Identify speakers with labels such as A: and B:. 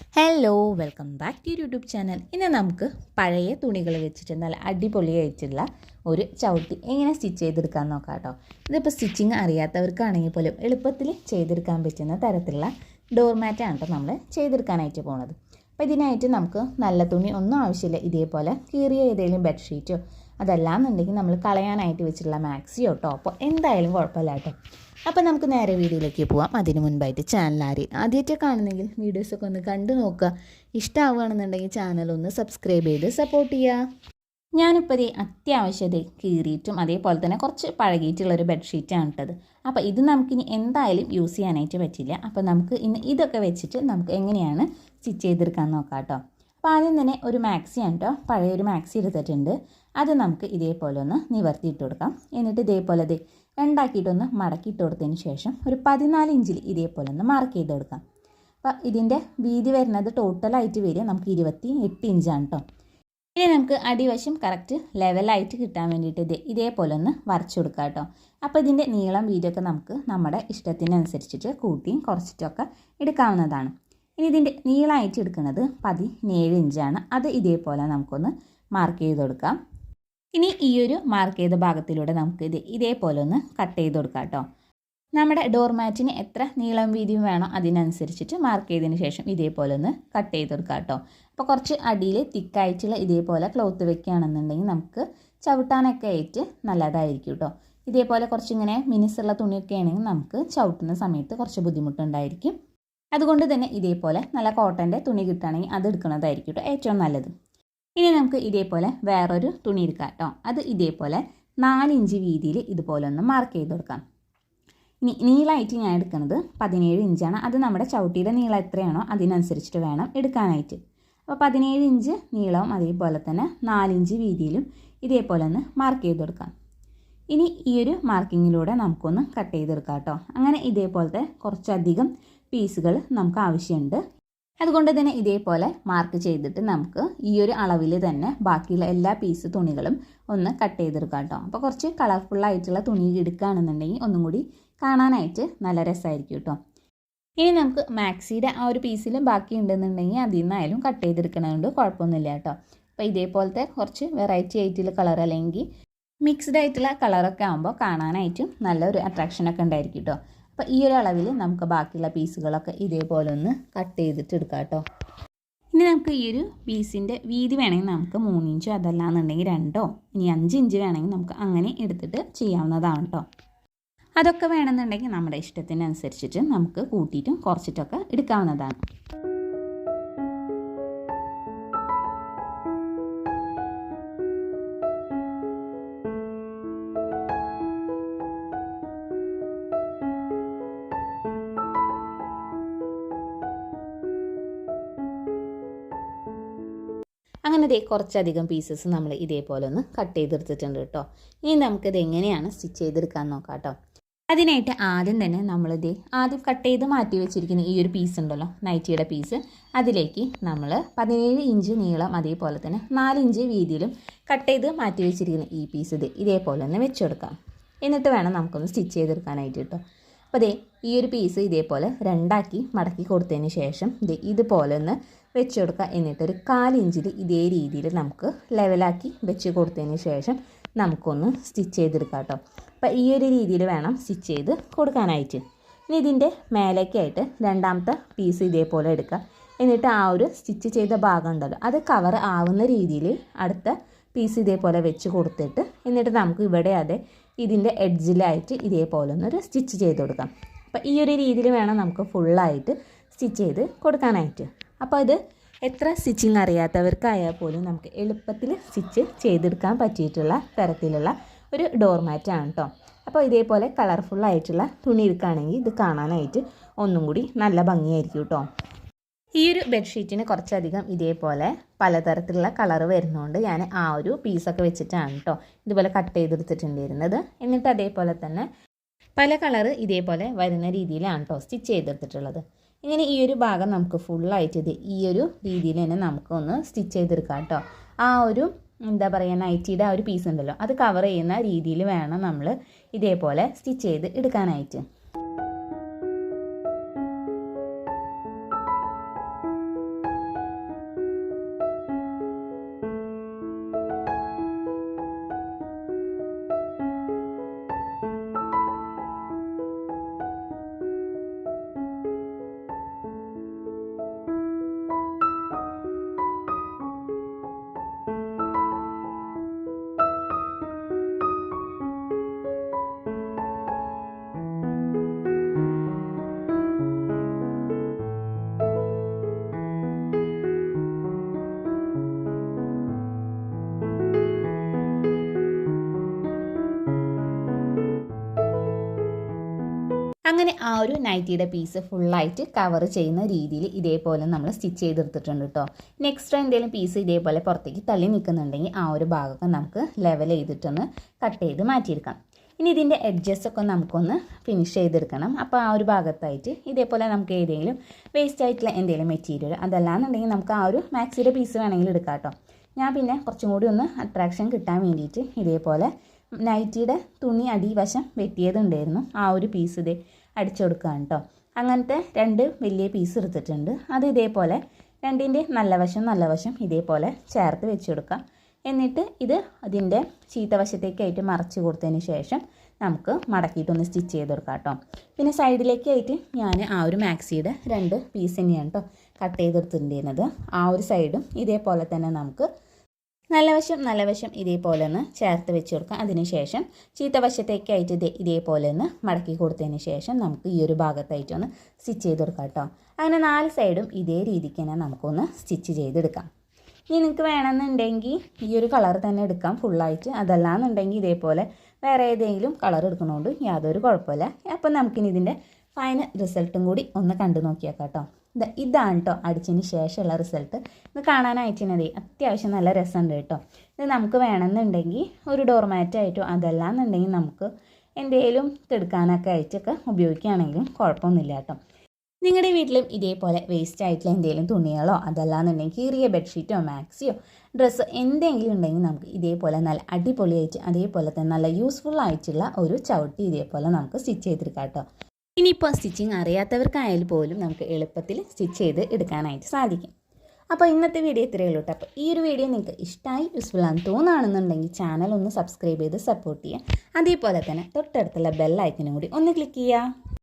A: Hello welcome back to YouTube channel. ഇന്ന് നമുക്ക് പഴയ തുണികൾ വെച്ചിട്ട് നല്ല അടിപൊളിയായിട്ടുള്ള ഒരു ചവിട്ടി എങ്ങനെ സ്റ്റിച്ച് ചെയ്തെടുക്കാൻ നോക്കാം കേട്ടോ. ഇതിപ്പോൾ സ്റ്റിച്ചിങ് അറിയാത്തവർക്കാണെങ്കിൽ പോലും എളുപ്പത്തിൽ ചെയ്തെടുക്കാൻ പറ്റുന്ന തരത്തിലുള്ള ഡോർമാറ്റാണ് കേട്ടോ നമ്മൾ ചെയ്തെടുക്കാനായിട്ട് പോകുന്നത്. അപ്പോൾ ഇതിനായിട്ട് നമുക്ക് നല്ല തുണി ഒന്നും ആവശ്യമില്ല. ഇതേപോലെ കീറിയ ഏതെങ്കിലും ബെഡ്ഷീറ്റോ അതല്ലാന്നുണ്ടെങ്കിൽ നമ്മൾ കളയാനായിട്ട് വെച്ചിട്ടുള്ള മാക്സിയോ ടോപ്പോ എന്തായാലും കുഴപ്പമില്ല കേട്ടോ. അപ്പോൾ നമുക്ക് നേരെ വീഡിയോയിലേക്ക് പോവാം. അതിന് മുൻപായിട്ട് ചാനൽ ആദ്യമായിട്ട് കാണുന്നെങ്കിൽ വീഡിയോസൊക്കെ ഒന്ന് കണ്ടു നോക്കുക. ഇഷ്ടമാവുകയാണെന്നുണ്ടെങ്കിൽ ചാനലൊന്ന് സബ്സ്ക്രൈബ് ചെയ്ത് സപ്പോർട്ട് ചെയ്യുക. ഞാനിപ്പോൾ അത്യാവശ്യം കീറിയിട്ടും അതേപോലെ തന്നെ കുറച്ച് പഴകിയിട്ടുള്ളൊരു ബെഡ്ഷീറ്റാണ് ഇട്ടത്. അപ്പോൾ ഇത് നമുക്കിനി എന്തായാലും യൂസ് ചെയ്യാനായിട്ട് പറ്റില്ല. അപ്പോൾ നമുക്ക് ഇന്ന് ഇതൊക്കെ വെച്ചിട്ട് നമുക്ക് എങ്ങനെയാണ് സ്റ്റിച്ച് ചെയ്തെടുക്കാൻ നോക്കാം കേട്ടോ. അപ്പോൾ ആദ്യം തന്നെ ഒരു മാക്സിയാണ് കേട്ടോ, പഴയൊരു മാക്സി എടുത്തിട്ടുണ്ട്. അത് നമുക്ക് ഇതേപോലെ ഒന്ന് നിവർത്തിയിട്ട് കൊടുക്കാം. എന്നിട്ട് ഇതേപോലെ രണ്ടാക്കിയിട്ടൊന്ന് മടക്കിയിട്ട് കൊടുത്തതിന് ശേഷം ഒരു 14 ഇഞ്ചിൽ ഇതേപോലെ ഒന്ന് മാർക്ക് ചെയ്ത് കൊടുക്കാം. അപ്പോൾ ഇതിൻ്റെ വീതി വരുന്നത് ടോട്ടലായിട്ട് വരിക നമുക്ക് 28 ഇഞ്ചാണ് കേട്ടോ. ഇനി നമുക്ക് അടിവശം കറക്റ്റ് ലെവലായിട്ട് കിട്ടാൻ വേണ്ടിയിട്ട് ഇതേപോലെ ഒന്ന് വരച്ചു കൊടുക്കാം കേട്ടോ. അപ്പോൾ ഇതിൻ്റെ നീളം വീതിയൊക്കെ നമുക്ക് നമ്മുടെ ഇഷ്ടത്തിനനുസരിച്ചിട്ട് കൂട്ടിയും കുറച്ചിട്ടൊക്കെ എടുക്കാവുന്നതാണ്. ഇനി ഇതിൻ്റെ നീളമായിട്ട് എടുക്കുന്നത് 17 ഇഞ്ചാണ്. അത് ഇതേപോലെ നമുക്കൊന്ന് മാർക്ക് ചെയ്ത് കൊടുക്കാം. ഇനി ഈ ഒരു മാർക്ക് ചെയ്ത ഭാഗത്തിലൂടെ നമുക്ക് ഇതേപോലെ ഒന്ന് കട്ട് ചെയ്ത് കൊടുക്കാം കേട്ടോ. നമ്മുടെ ഡോർമാറ്റിന് എത്ര നീളം വീതിയും വേണോ അതിനനുസരിച്ചിട്ട് മാർക്ക് ചെയ്തതിന് ശേഷം ഇതേപോലെ ഒന്ന് കട്ട് ചെയ്ത് കൊടുക്കാം കേട്ടോ. അപ്പോൾ കുറച്ച് അടിയിൽ തിക്കായിട്ടുള്ള ഇതേപോലെ ക്ലോത്ത് വെക്കുകയാണെന്നുണ്ടെങ്കിൽ നമുക്ക് ചവിട്ടാനൊക്കെ ആയിട്ട് നല്ലതായിരിക്കും കേട്ടോ. ഇതേപോലെ കുറച്ചിങ്ങനെ മിനുസുള്ള തുണിയൊക്കെ ആണെങ്കിൽ നമുക്ക് ചവിട്ടുന്ന സമയത്ത് കുറച്ച് ബുദ്ധിമുട്ടുണ്ടായിരിക്കും. അതുകൊണ്ട് തന്നെ ഇതേപോലെ നല്ല കോട്ടൻ്റെ തുണി കിട്ടുകയാണെങ്കിൽ അത് എടുക്കുന്നതായിരിക്കും കേട്ടോ ഏറ്റവും നല്ലത്. ഇനി നമുക്ക് ഇതേപോലെ വേറൊരു തുണി എടുക്കാം കേട്ടോ. അത് ഇതേപോലെ 4 ഇഞ്ച് വീതിയിൽ ഇതുപോലെ ഒന്ന് മാർക്ക് ചെയ്ത് കൊടുക്കാം. ഇനി നീളമായിട്ട് ഞാൻ എടുക്കുന്നത് 17 ഇഞ്ചാണ്. അത് നമ്മുടെ ചവിട്ടിയുടെ നീളം എത്രയാണോ അതിനനുസരിച്ചിട്ട് വേണം എടുക്കാനായിട്ട്. അപ്പോൾ 17 ഇഞ്ച് നീളവും അതേപോലെ തന്നെ 4 ഇഞ്ച് വീതിയിലും ഇതേപോലെ ഒന്ന് മാർക്ക് ചെയ്ത് കൊടുക്കാം. ഇനി ഈ ഒരു മാർക്കിങ്ങിലൂടെ നമുക്കൊന്ന് കട്ട് ചെയ്തെടുക്കാം കേട്ടോ. അങ്ങനെ ഇതേപോലത്തെ കുറച്ചധികം പീസുകൾ നമുക്ക് ആവശ്യമുണ്ട്. അതുകൊണ്ട് തന്നെ ഇതേപോലെ മാർക്ക് ചെയ്തിട്ട് നമുക്ക് ഈ ഒരു അളവിൽ തന്നെ ബാക്കിയുള്ള എല്ലാ പീസ് തുണികളും ഒന്ന് കട്ട് ചെയ്തെടുക്കാം കേട്ടോ. അപ്പോൾ കുറച്ച് കളർഫുള്ളായിട്ടുള്ള തുണി എടുക്കുകയാണെന്നുണ്ടെങ്കിൽ ഒന്നും കൂടി കാണാനായിട്ട് നല്ല രസമായിരിക്കും കേട്ടോ. ഇനി നമുക്ക് മാക്സിയുടെ ആ ഒരു പീസിൽ ബാക്കി ഉണ്ടെന്നുണ്ടെങ്കിൽ അതിൽ നിന്നായാലും കട്ട് ചെയ്തെടുക്കണതുകൊണ്ട് കുഴപ്പമൊന്നുമില്ല കേട്ടോ. അപ്പോൾ ഇതേപോലത്തെ കുറച്ച് വെറൈറ്റി ആയിട്ടുള്ള കളർ അല്ലെങ്കിൽ മിക്സ്ഡ് ആയിട്ടുള്ള കളറൊക്കെ ആകുമ്പോൾ കാണാനായിട്ടും നല്ലൊരു അട്രാക്ഷനൊക്കെ ഉണ്ടായിരിക്കും കേട്ടോ. അപ്പോൾ ഈ ഒരു അളവിൽ നമുക്ക് ബാക്കിയുള്ള പീസുകളൊക്കെ ഇതേപോലെ ഒന്ന് കട്ട് ചെയ്തിട്ട് എടുക്കാം കേട്ടോ. ഇനി നമുക്ക് ഈ ഒരു പീസിൻ്റെ വീതി വേണമെങ്കിൽ നമുക്ക് 3 ഇഞ്ചോ അതല്ലാന്നുണ്ടെങ്കിൽ 2ഓ ഇനി 5 ഇഞ്ച് വേണമെങ്കിൽ നമുക്ക് അങ്ങനെ എടുത്തിട്ട് ചെയ്യാവുന്നതാണ് കേട്ടോ. അതൊക്കെ വേണമെന്നുണ്ടെങ്കിൽ നമ്മുടെ ഇഷ്ടത്തിനനുസരിച്ചിട്ട് നമുക്ക് കൂട്ടിയിട്ടും കുറച്ചിട്ടൊക്കെ എടുക്കാവുന്നതാണ്. അങ്ങനെ കുറച്ചധികം പീസസ് നമ്മൾ ഇതേപോലെ ഒന്ന് കട്ട് ചെയ്തെടുത്തിട്ടുണ്ട് കേട്ടോ. ഇനി നമുക്കിത് എങ്ങനെയാണ് സ്റ്റിച്ച് ചെയ്തെടുക്കാൻ നോക്കാം കേട്ടോ. അതിനായിട്ട് ആദ്യം തന്നെ ആദ്യം കട്ട് ചെയ്ത് മാറ്റി വെച്ചിരിക്കുന്ന ഈ ഒരു പീസ് ഉണ്ടല്ലോ, നൈറ്റിയുടെ പീസ്, അതിലേക്ക് നമ്മൾ 17 ഇഞ്ച് നീളം അതേപോലെ തന്നെ 4 ഇഞ്ച് വീതിയിലും കട്ട് ചെയ്ത് മാറ്റി വെച്ചിരിക്കുന്ന ഈ പീസ് ഇതേപോലെ ഒന്ന് വെച്ചെടുക്കാം. എന്നിട്ട് വേണം നമുക്കൊന്ന് സ്റ്റിച്ച് ചെയ്തെടുക്കാനായിട്ട് കേട്ടോ. അപ്പോൾ ഈ ഒരു പീസ് ഇതേപോലെ 2ആക്കി മടക്കി കൊടുത്തതിന് ശേഷം ഇതുപോലെ ഒന്ന് വെച്ച് കൊടുക്കുക. എന്നിട്ടൊരു 1/4 ഇഞ്ചിൽ ഇതേ രീതിയിൽ നമുക്ക് ലെവലാക്കി വെച്ച് കൊടുത്തതിന് ശേഷം നമുക്കൊന്ന് സ്റ്റിച്ച് ചെയ്തെടുക്കാം കേട്ടോ. അപ്പോൾ ഈ ഒരു രീതിയിൽ വേണം സ്റ്റിച്ച് ചെയ്ത് കൊടുക്കാനായിട്ട്. ഇനി ഇതിൻ്റെ മേലേക്കായിട്ട് രണ്ടാമത്തെ പീസ് ഇതേപോലെ എടുക്കുക. എന്നിട്ട് ആ ഒരു സ്റ്റിച്ച് ചെയ്ത ഭാഗം ഉണ്ടല്ലോ അത് കവർ ആവുന്ന രീതിയിൽ അടുത്ത പീസ് ഇതേപോലെ വെച്ച് കൊടുത്തിട്ട് എന്നിട്ട് നമുക്ക് ഇവിടെ ഇതിൻ്റെ എഡ്ജിലായിട്ട് ഇതേപോലെ ഒന്നൊരു സ്റ്റിച്ച് ചെയ്ത് കൊടുക്കാം. അപ്പോൾ ഈ ഒരു രീതിയിൽ വേണം നമുക്ക് ഫുള്ളായിട്ട് സ്റ്റിച്ച് ചെയ്ത് കൊടുക്കാനായിട്ട്. അപ്പോൾ ഇത് എത്ര സ്റ്റിച്ചിങ് അറിയാത്തവർക്കായാൽ പോലും നമുക്ക് എളുപ്പത്തിൽ സ്റ്റിച്ച് ചെയ്തെടുക്കാൻ പറ്റിയിട്ടുള്ള തരത്തിലുള്ള ഒരു ഡോർമാറ്റാണ് കേട്ടോ. അപ്പോൾ ഇതേപോലെ കളർഫുള്ളായിട്ടുള്ള തുണി എടുക്കുകയാണെങ്കിൽ ഇത് കാണാനായിട്ട് ഒന്നും കൂടി നല്ല ഭംഗിയായിരിക്കും കേട്ടോ. ഈ ഒരു ബെഡ്ഷീറ്റിന് കുറച്ചധികം ഇതേപോലെ പലതരത്തിലുള്ള കളർ വരുന്നതുകൊണ്ട് ഞാൻ ആ ഒരു പീസൊക്കെ വെച്ചിട്ടാണ് കേട്ടോ ഇതുപോലെ കട്ട് ചെയ്തെടുത്തിട്ടുണ്ടായിരുന്നത്. എന്നിട്ട് അതേപോലെ തന്നെ പല കളറ് ഇതേപോലെ വരുന്ന രീതിയിലാണ് കേട്ടോ സ്റ്റിച്ച് ചെയ്തെടുത്തിട്ടുള്ളത്. ഇങ്ങനെ ഈ ഒരു ഭാഗം നമുക്ക് ഫുള്ളായിട്ട് ഈ ഒരു രീതിയിൽ തന്നെ നമുക്കൊന്ന് സ്റ്റിച്ച് ചെയ്തെടുക്കാം കേട്ടോ. ആ ഒരു നൈറ്റിയുടെ ആ ഒരു പീസ് ഉണ്ടല്ലോ അത് കവർ ചെയ്യുന്ന രീതിയിൽ വേണം നമ്മൾ ഇതേപോലെ സ്റ്റിച്ച് ചെയ്ത് എടുക്കാനായിട്ട്. അങ്ങനെ ആ ഒരു നൈറ്റിയുടെ പീസ് ഫുള്ളായിട്ട് കവർ ചെയ്യുന്ന രീതിയിൽ ഇതേപോലെ നമ്മൾ സ്റ്റിച്ച് ചെയ്തെടുത്തിട്ടുണ്ട് കേട്ടോ. ഇനി എക്സ്ട്രാ എന്തെങ്കിലും പീസ് ഇതേപോലെ പുറത്തേക്ക് തള്ളി നിൽക്കുന്നുണ്ടെങ്കിൽ ആ ഒരു ഭാഗമൊക്കെ നമുക്ക് ലെവൽ ചെയ്തിട്ടൊന്ന് കട്ട് ചെയ്ത് മാറ്റിയെടുക്കാം. ഇനി ഇതിൻ്റെ എഡ്ജസൊക്കെ നമുക്കൊന്ന് ഫിനിഷ് ചെയ്തെടുക്കണം. അപ്പോൾ ആ ഒരു ഭാഗത്തായിട്ട് ഇതേപോലെ നമുക്ക് ഏതെങ്കിലും വേസ്റ്റ് ആയിട്ടുള്ള എന്തെങ്കിലും മെറ്റീരിയൽ അതല്ലാന്നുണ്ടെങ്കിൽ നമുക്ക് ആ ഒരു മാക്സിയുടെ പീസ് വേണമെങ്കിൽ എടുക്കാം കേട്ടോ. ഞാൻ പിന്നെ കുറച്ചും കൂടി ഒന്ന് അട്രാക്ഷൻ കിട്ടാൻ വേണ്ടിയിട്ട് ഇതേപോലെ നൈറ്റിയുടെ തുണി അടിവശം വെട്ടിയതുണ്ടായിരുന്നു, ആ ഒരു പീസ് ഇതേ അടിച്ചു കൊടുക്കുകയാണ് കേട്ടോ. അങ്ങനത്തെ 2 വലിയ പീസ് എടുത്തിട്ടുണ്ട്. അത് ഇതേപോലെ രണ്ടിൻ്റെ നല്ല വശം ഇതേപോലെ ചേർത്ത് വെച്ച് കൊടുക്കാം. എന്നിട്ട് ഇത് അതിൻ്റെ ചീത്ത വശത്തേക്കായിട്ട് മറച്ച് കൊടുത്തതിന് ശേഷം നമുക്ക് മടക്കിയിട്ടൊന്ന് സ്റ്റിച്ച് ചെയ്ത് കൊടുക്കാം കേട്ടോ. പിന്നെ സൈഡിലേക്കായിട്ട് ഞാൻ ആ ഒരു മാക്സിയുടെ 2 പീസ് തന്നെയാണ് കേട്ടോ കട്ട് ചെയ്തെടുത്തിട്ടുണ്ടായിരുന്നത്. ആ ഒരു സൈഡും ഇതേപോലെ തന്നെ നമുക്ക് നല്ല വശം ഇതേപോലെ ഒന്ന് ചേർത്ത് വെച്ച് കൊടുക്കാം. അതിനുശേഷം ചീത്ത വശത്തേക്കായിട്ട് ഇതേപോലെ ഒന്ന് മടക്കി കൊടുത്തതിന് ശേഷം നമുക്ക് ഈ ഒരു ഭാഗത്തായിട്ടൊന്ന് സ്റ്റിച്ച് ചെയ്ത് കൊടുക്കാം കേട്ടോ. അങ്ങനെ 4 സൈഡും ഇതേ രീതിക്ക് തന്നെ നമുക്കൊന്ന് സ്റ്റിച്ച് ചെയ്തെടുക്കാം. ഇനി നിങ്ങൾക്ക് വേണമെന്നുണ്ടെങ്കിൽ ഈ ഒരു കളർ തന്നെ എടുക്കാം ഫുള്ളായിട്ട്, അതല്ലാന്നുണ്ടെങ്കിൽ ഇതേപോലെ വേറെ ഏതെങ്കിലും കളർ എടുക്കണോണ്ട് യാതൊരു കുഴപ്പമില്ല. അപ്പം നമുക്കിനി ഇതിൻ്റെ ഫൈനൽ റിസൾട്ടും കൂടി ഒന്ന് കണ്ടു നോക്കിയേക്കാം കേട്ടോ. ഇതാണ് കേട്ടോ അടിച്ചതിന് ശേഷമുള്ള റിസൾട്ട്. ഇത് കാണാനായിട്ട് അത്യാവശ്യം നല്ല രസമുണ്ട് കേട്ടോ. ഇത് നമുക്ക് വേണമെന്നുണ്ടെങ്കിൽ ഒരു ഡോർമാറ്റായിട്ടോ അതല്ലാന്നുണ്ടെങ്കിൽ നമുക്ക് എന്തെങ്കിലും തെടുക്കാനൊക്കെ ആയിട്ടൊക്കെ ഉപയോഗിക്കുകയാണെങ്കിലും കുഴപ്പമൊന്നുമില്ല കേട്ടോ. നിങ്ങളുടെ വീട്ടിലും ഇതേപോലെ വേസ്റ്റ് ആയിട്ടുള്ള എന്തെങ്കിലും തുണികളോ അതല്ലാന്നുണ്ടെങ്കിൽ കീറിയ ബെഡ്ഷീറ്റോ മാക്സിയോ ഡ്രസ്സോ എന്തെങ്കിലും ഉണ്ടെങ്കിൽ നമുക്ക് ഇതേപോലെ നല്ല അടിപൊളിയായിട്ട് അതേപോലെ തന്നെ നല്ല യൂസ്ഫുൾ ആയിട്ടുള്ള ഒരു ചവിട്ടി ഇതേപോലെ നമുക്ക് സ്റ്റിച്ച് ചെയ്തെടുക്കാം കേട്ടോ. ഇനിയിപ്പോൾ സ്റ്റിച്ചിങ് അറിയാത്തവർക്കായാലും പോലും നമുക്ക് എളുപ്പത്തിൽ സ്റ്റിച്ച് ചെയ്ത് എടുക്കാനായിട്ട് സാധിക്കും. അപ്പോൾ ഇന്നത്തെ വീഡിയോ ഇത്രയേ ഉള്ളൂ കേട്ടോ. അപ്പോൾ ഈ ഒരു വീഡിയോ നിങ്ങൾക്ക് ഇഷ്ടമായി യൂസ്ഫുൾ ആണെന്ന് തോന്നുകയാണെന്നുണ്ടെങ്കിൽ ചാനൽ ഒന്ന് സബ്സ്ക്രൈബ് ചെയ്ത് സപ്പോർട്ട് ചെയ്യുക. അതേപോലെ തന്നെ തൊട്ടടുത്തുള്ള ബെൽ ഐക്കനും കൂടി ഒന്ന് ക്ലിക്ക് ചെയ്യുക.